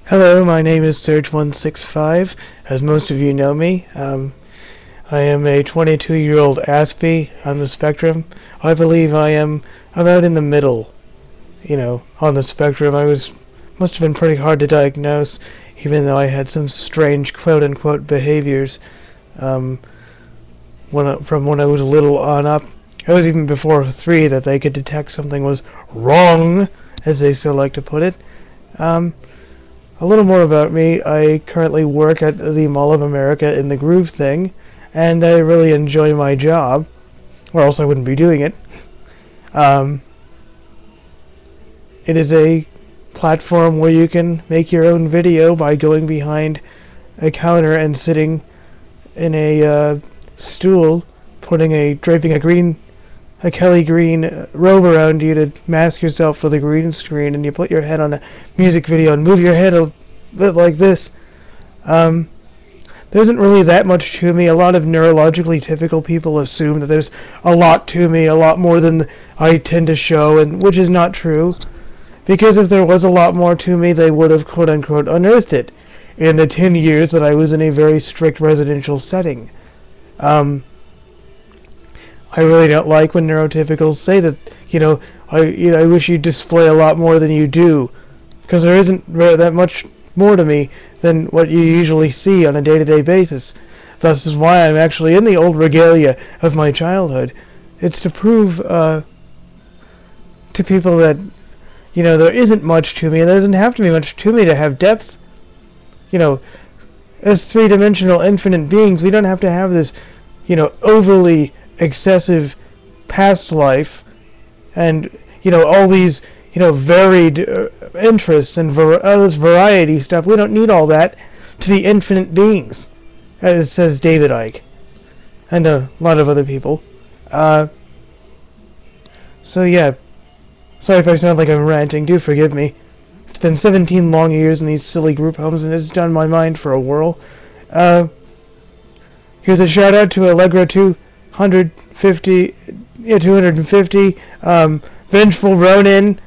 Hello, my name is Surge165, as most of you know me. I am a 22-year-old Aspie on the spectrum. I believe I am about in the middle, on the spectrum. Must have been pretty hard to diagnose, even though I had some strange quote-unquote behaviors from when I was little on up. It was even before 3 that they could detect something was wrong, as they so like to put it. A little more about me. I currently work at the Mall of America in the Groove thing, and I really enjoy my job, or else I wouldn't be doing it. It is a platform where you can make your own video by going behind a counter and sitting in a stool, draping a Kelly green robe around you to mask yourself for the green screen, and you put your head on a music video and move your head a bit like this. There isn't really that much to me. A lot of neurologically typical people assume that there's a lot to me, a lot more than I tend to show, and which is not true. Because if there was a lot more to me, they would have quote-unquote unearthed it in the 10 years that I was in a very strict residential setting. I really don't like when neurotypicals say that, I wish you'd display a lot more than you do, because there isn't that much more to me than what you usually see on a day-to-day basis. Thus is why I'm actually in the old regalia of my childhood. It's to prove to people that, there isn't much to me, and there doesn't have to be much to me to have depth. As three-dimensional infinite beings, we don't have to have this, overly excessive past life and all these varied interests and this variety stuff. We don't need all that to be infinite beings, as says David Icke and a lot of other people. So yeah, sorry if I sound like I'm ranting, do forgive me. It's been 17 long years in these silly group homes, and it's done my mind for a whirl. Here's a shout out to Allegra 250, Vengeful Ronin,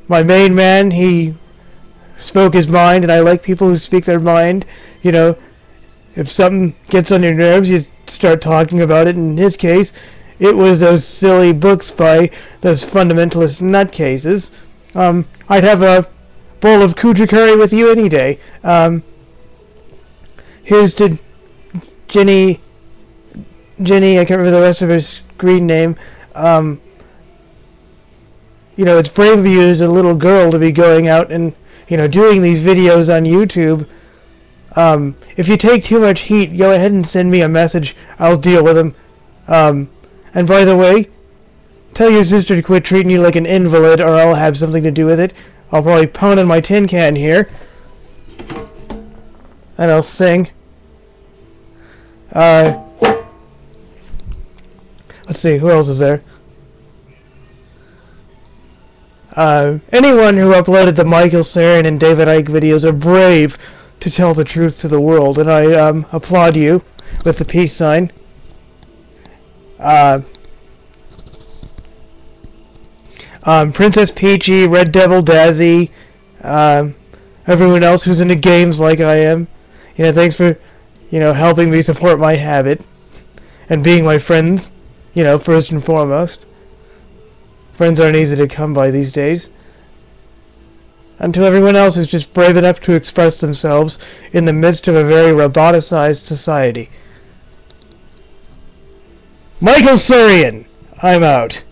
my main man. He spoke his mind, and I like people who speak their mind. If something gets on your nerves, you start talking about it. In his case, it was those silly books by those fundamentalist nutcases. I'd have a bowl of coochie curry with you any day. Here's to Jenny, I can't remember the rest of her screen name. It's brave of you as a little girl to be going out and, doing these videos on YouTube. If you take too much heat, go ahead and send me a message. I'll deal with them. And by the way, tell your sister to quit treating you like an invalid, or I'll have something to do with it. I'll probably pound on my tin can here, and I'll sing. Let's see, who else is there? Anyone who uploaded the Michael Sarin and David Icke videos are brave to tell the truth to the world, and I applaud you with the peace sign. Princess Peachy, Red Devil Dazzy, everyone else who's into games like I am. Thanks for, helping me support my habit and being my friends, first and foremost. Friends aren't easy to come by these days. And to everyone else who's just brave enough to express themselves in the midst of a very roboticized society. Michael Surian, I'm out.